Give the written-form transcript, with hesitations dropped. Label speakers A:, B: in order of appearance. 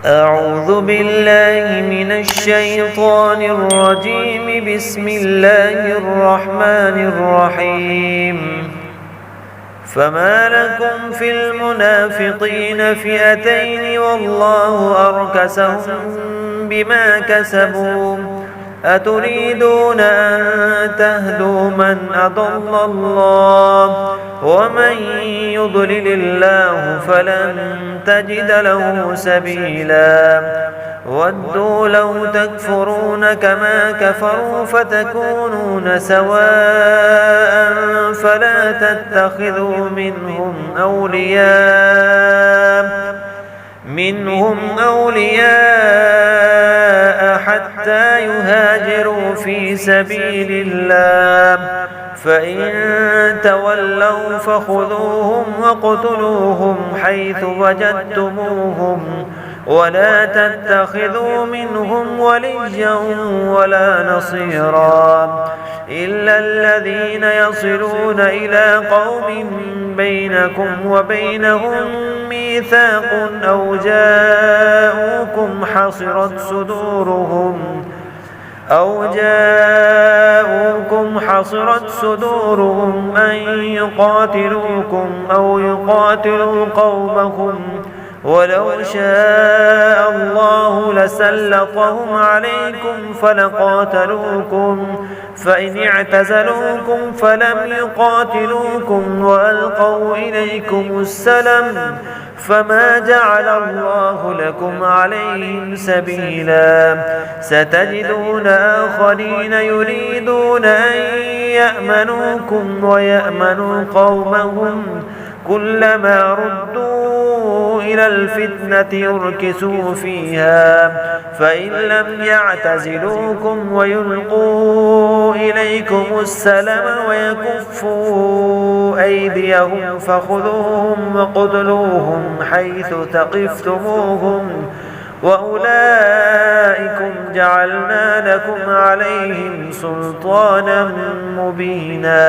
A: أعوذ بالله من الشيطان الرجيم. بسم الله الرحمن الرحيم. فما لكم في المنافقين فئتين والله أركسهم بما كسبوا أتريدون أن تهدوا من أضل الله ومن يضلل الله فلن تجد له سبيلا ودوا لو تكفرون كما كفروا فتكونون سواء فلا تتخذوا منهم أولياء حتى يهاجروا في سبيل الله فإن تولوا فخذوهم واقتلوهم حيث وجدتموهم ولا تتخذوا منهم وليا ولا نصيرا إلا الذين يصلون إلى قوم بينكم وبينهم ميثاق أو جاءوكم حصرت صدورهم أن يقاتلوكم أو يقاتلوا قومهم ولو شاء الله لسلطهم عليكم فلقاتلوكم فإن اعتزلوكم فلم يقاتلوكم وألقوا إليكم السلم فما جعل الله لكم عليهم سبيلا ستجدون آخرين يريدون أن يأمنوكم ويأمنوا قومهم كلما ردوا إلى الفتنة يركسوا فيها فإن لم يعتزلوكم ويلقوا إليكم السلم ويكفوا أيديهم فخذوهم وقتلوهم حيث ثقفتموهم وأولئكم جعلنا لكم عليهم سلطانا مبينا.